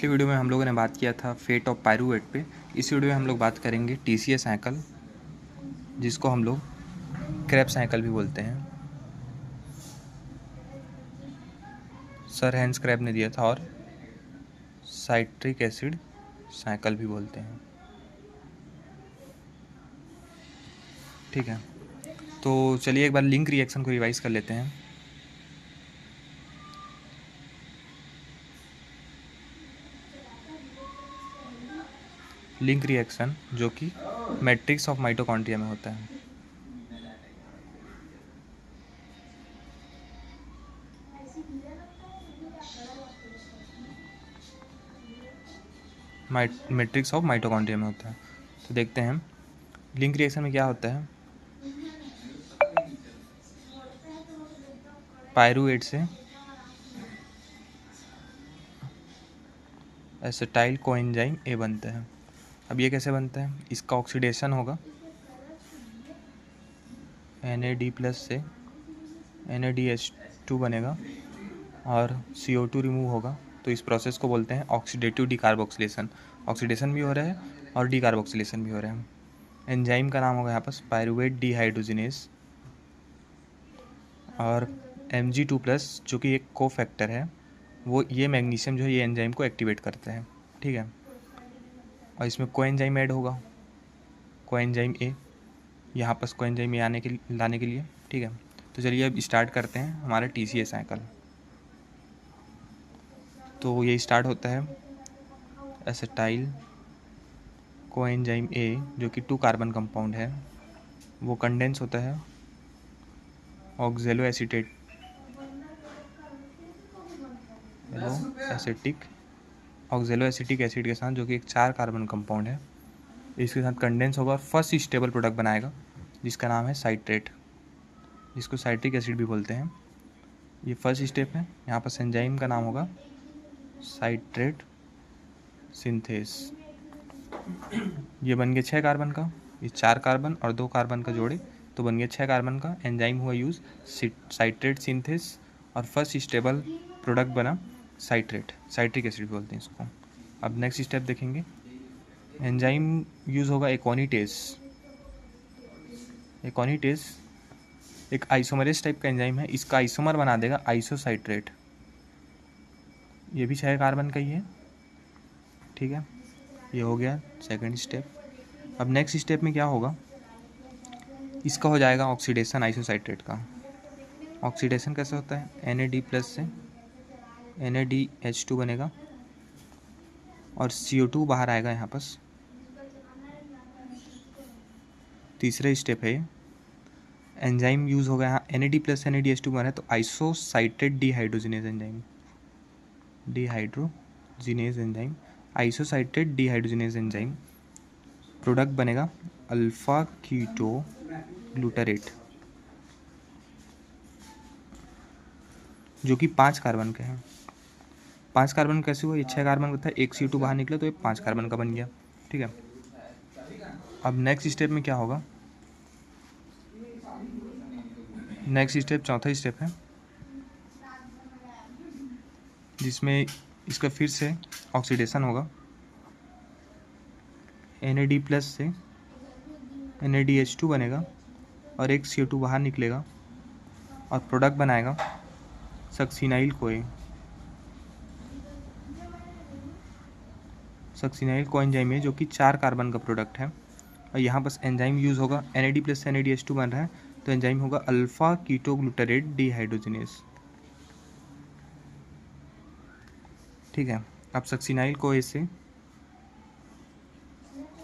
पिछली वीडियो में हम लोगों ने बात किया था फेट ऑफ पायरूवेट पे। इस वीडियो में हम लोग बात करेंगे TCA साइकिल, जिसको हम लोग क्रेब्स साइकिल भी बोलते हैं। सर हैंस क्रेब ने दिया था, और साइट्रिक एसिड साइकिल भी बोलते हैं। ठीक है, तो चलिए एक बार लिंक रिएक्शन को रिवाइज कर लेते हैं। लिंक रिएक्शन जो कि मैट्रिक्स ऑफ माइटोकॉन्ड्रिया में होता है। मैट्रिक्स ऑफ माइटोकॉन्ड्रिया में होता है। तो देखते हैं लिंक रिएक्शन में क्या होता है। पायरूवेट से एसिटाइल कोएंजाइम A बनता है। अब ये कैसे बनता है, इसका ऑक्सीडेशन होगा NAD+ से NADH2 बनेगा और CO2 रिमूव होगा। तो इस प्रोसेस को बोलते हैं ऑक्सीडेटिव डिकार्बोक्सिलेशन। ऑक्सीडेशन भी हो रहा है और डिकार्बोक्सिलेशन भी हो रहा है। एंजाइम का नाम होगा यहाँ पर पायरूवेट डिहाइड्रोजिनेज, और Mg2+ जो कि एक कोफैक्टर है, वो ये मैग्नीशियम जो है ये एंजाइम को एक्टिवेट करता है। ठीक है, और इसमें कोएंजाइम ऐड होगा, कोएंजाइम A, यहाँ पर कोएंजाइम A लाने के लिए। ठीक है, तो चलिए अब स्टार्ट करते हैं हमारा TCA साइकिल। तो ये स्टार्ट होता है एसिटाइल कोएंजाइम A जो कि 2 कार्बन कंपाउंड है, वो कंडेंस होता है ऑक्जेलो एसिटेट ऑक्जेलो एसिटिक एसिड के साथ, जो कि एक 4 कार्बन कंपाउंड है। इसके साथ कंडेंस होगा और फर्स्ट स्टेबल प्रोडक्ट बनाएगा जिसका नाम है साइट्रेट, जिसको साइट्रिक एसिड भी बोलते हैं। ये फर्स्ट स्टेप है। यहाँ पर एंजाइम का नाम होगा साइट्रेट सिंथेस। ये बन गया 6 कार्बन का, ये 4 कार्बन और 2 कार्बन का जोड़े तो बन गया 6 कार्बन का। एंजाइम हुआ यूज़ साइट्रेट सिंथेस, और फर्स्ट स्टेबल प्रोडक्ट बना साइट्रेट, साइट्रिक एसिड बोलते हैं इसको। अब नेक्स्ट स्टेप देखेंगे, एंजाइम यूज़ होगा एकोनिटेज। एकोनिटेज एक आइसोमरेज टाइप का एंजाइम है, इसका आइसोमर बना देगा आइसोसाइट्रेट। ये भी 6 कार्बन का ही है। ठीक है, ये हो गया सेकंड स्टेप। अब नेक्स्ट स्टेप में क्या होगा, इसका हो जाएगा ऑक्सीडेशन आइसोसाइट्रेट का। ऑक्सीडेशन कैसे होता है, NAD+ से NADH2 बनेगा और CO2 बाहर आएगा यहाँ पर। तीसरा स्टेप है, एंजाइम यूज़ होगा यहाँ NAD+ NADH2 बना है तो isocitrate dehydrogenase enzyme, isocitrate dehydrogenase enzyme. Product बनेगा अल्फा कीटो ग्लूटारेट, जो कि 5 कार्बन का है। 5 कार्बन कैसे हुआ, ये 6 कार्बन का था, एक CO2 बाहर निकला तो ये 5 कार्बन का बन गया। ठीक है, अब नेक्स्ट स्टेप में क्या होगा, नेक्स्ट स्टेप चौथा स्टेप है, जिसमें इसका फिर से ऑक्सीडेशन होगा NAD+ से NADH2 बनेगा और एक CO2 बाहर निकलेगा और प्रोडक्ट बनाएगा सक्सिनाइल कोए। सक्सिनाइल कोएंजाइम है जो कि 4 कार्बन का प्रोडक्ट है, और यहाँ बस एंजाइम यूज़ होगा NAD+ NADH2 बन रहा है तो एंजाइम होगा अल्फा कीटोग्लूटारेट डिहाइड्रोजिनेज। ठीक है, अब सक्सिनाइल कोए से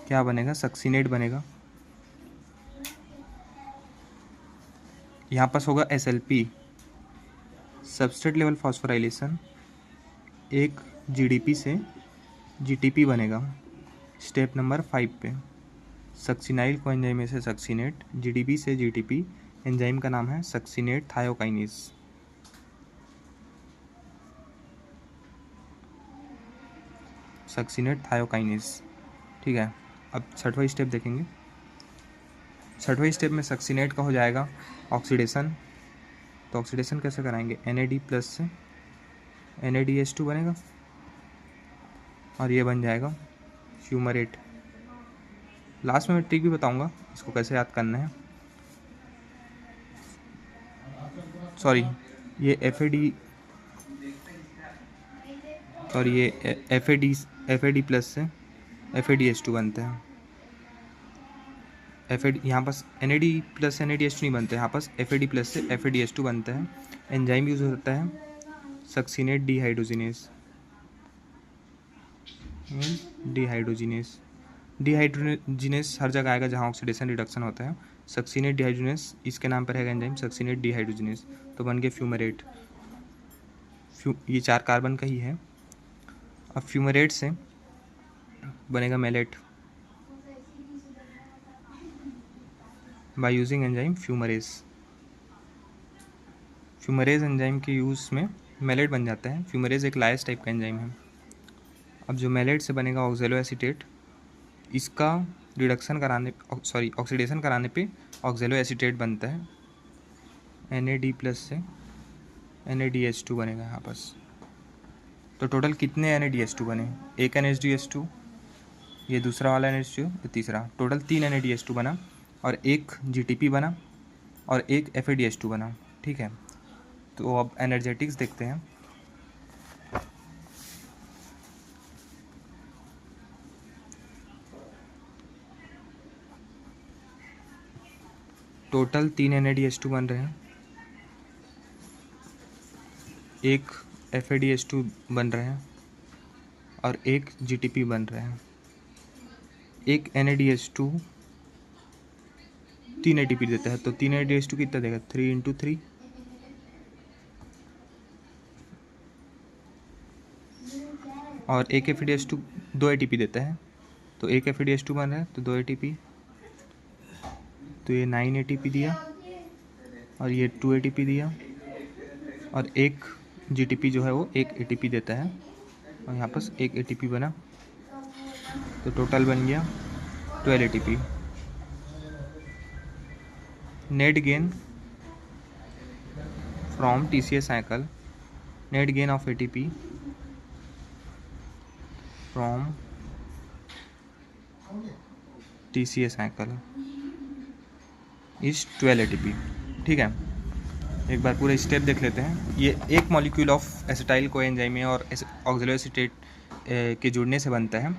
क्या बनेगा, सक्सिनेट बनेगा। यहाँ पास होगा SLP, सबस्ट्रेट लेवल फॉस्फोराइलेशन, एक GDP से GTP बनेगा। स्टेप नंबर 5 पे सक्सिनाइल कोएंजाइम से सक्सिनेट, GDP से GTP, एंजाइम का नाम है सक्सिनेट थायोकाइनेज। Succinate thiokinase. ठीक है, अब छठवां स्टेप देखेंगे। छठवें स्टेप में सक्सिनेट का हो जाएगा ऑक्सीडेशन। तो ऑक्सीडेशन कैसे कराएंगे, NAD+ से NADH2 बनेगा और ये बन जाएगा फ्यूमरेट। लास्ट में मैं ट्रिक भी बताऊंगा इसको कैसे याद करना है। सॉरी, ये FAD प्लस से FADH2 बनते हैं। यहाँ पास NAD प्लस NADH2 नहीं बनते, यहाँ पास FAD प्लस से FADH2 बनता है। एंजाइम यूज होता है सक्सीनेट डिहाइड्रोजिनेस। डिहाइड्रोजिनेस हर जगह आएगा जहाँ ऑक्सीडेशन रिडक्शन होता है। सक्सीनेट डिहाइड्रोजिनेस इसके नाम पर है एंजाइम सक्सीनेट डिहाइड्रोजिनेस, तो बन गया फ्यूमरेट। ये 4 कार्बन का ही है। अब फ्यूमरेट से बनेगा malate by using enzyme fumarase. Fumarase enzyme के यूज़ में मेलेट बन जाता है। फ्यूमरेज एक लायस टाइप का एंजाइम है। अब जो मेलेट से बनेगा ऑक्जेलो एसीटेट, इसका ऑक्सीडेशन कराने पे ऑक्जेलो एसीटेट बनता है। NAD प्लस से NADH2 बनेगा यहाँ पास। तो टोटल कितने NADH2 बने? एक NADH2, ये दूसरा वाला NADH2, ये तीसरा, टोटल 3 NADH2 बना और एक GTP बना और एक FADH2 बना। ठीक है, तो अब एनर्जेटिक्स देखते हैं। टोटल 3 NADH2 बन रहे हैं, एक FADH2 बन रहे हैं और एक GTP बन रहे हैं। एक NADH2 3 ATP देता है, तो 3 NADH2 कितना देगा? 3 × 3। और एक FADH2 2 ATP देता है, तो एक FADH2 बन रहा है तो 2 ATP, तो ये 9 ATP दिया और ये 2 ATP दिया और एक GTP जो है वो 1 ATP देता है और यहाँ पास 1 ATP बना, तो टोटल बन गया 12 ATP। Net gain from TCA cycle, net gain of ATP from TCA cycle is 12 ATP। ठीक है, एक बार पूरा स्टेप देख लेते हैं। ये एक मॉलिक्यूल ऑफ एसिटाइल कोएंजाइम और ऑक्जेलो एसीटेट के जुड़ने से बनता है।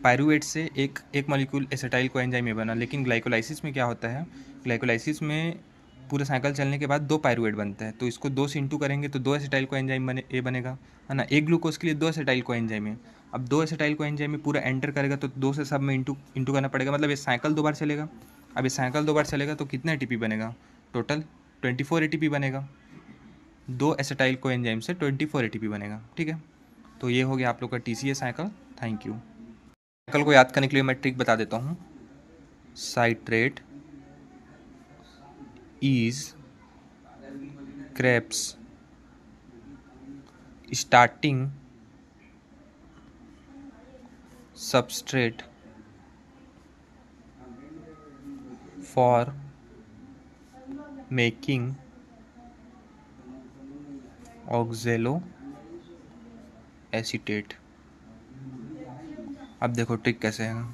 पायरूवेट से एक मॉलिक्यूल एसिटाइल कोएंजाइम में बना, लेकिन ग्लाइकोलाइसिस में क्या होता है? ग्लाइकोलाइसिस में पूरा साइकिल चलने के बाद 2 पायरूवेट बनता है, तो इसको 2 से इंटू करेंगे तो 2 एसिटाइल कोएंजाइम बनेगा, है ना। एक ग्लूकोज के लिए 2 एसिटाइल कोएंजाइम है। अब 2 एसिटाइल कोएंजाइम में पूरा एंटर करेगा तो 2 से सब में इंटू करना पड़ेगा, मतलब ये साइकिल 2 बार चलेगा। अब ये साइकिल 2 बार चलेगा तो कितना ATP बनेगा? टोटल 24 ATP बनेगा। 2 एसिटाइल कोएंजाइम से 24 ATP बनेगा। ठीक है, तो ये हो गया आप लोग का TCA cycle. Thank you. Cycle को याद करने के लिए मैं ट्रिक बता देता हूँ। Citrate is Krebs starting substrate for making oxalo acetate। अब देखो ट्रिक कैसे है।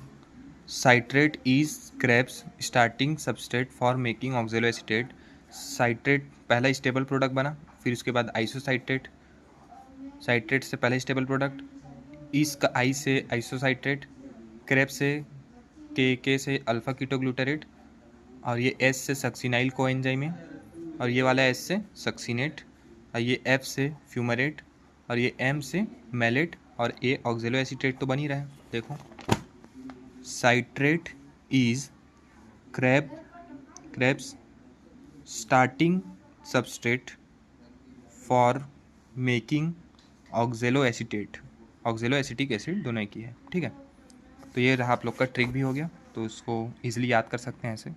Citrate is Krebs starting substrate for making ऑक्जेलो acetate. Citrate पहला स्टेबल प्रोडक्ट बना, फिर उसके बाद आइसोसाइट्रेट, साइट्रेट से पहला स्टेबल प्रोडक्ट, इस का आई से आइसोसाइट्रेट, क्रेब से के से अल्फा कीटोग्लूटारेट, और ये एस से सक्सिनाइल कोएंजाइम है, और ये वाला एस से सक्सीनेट, और ये एफ से फ्यूमरेट, और ये एम से मेलेट, और ए ऑक्जेलो एसीटेट तो बन ही रहा है। देखो, citrate is Krebs starting substrate for making ऑक्जेलो acetate. ऑक्जेलो acetic acid दोनों एक ही है। ठीक है, तो ये रहा आप लोग का ट्रिक भी हो गया, तो इसको इजीली याद कर सकते हैं ऐसे।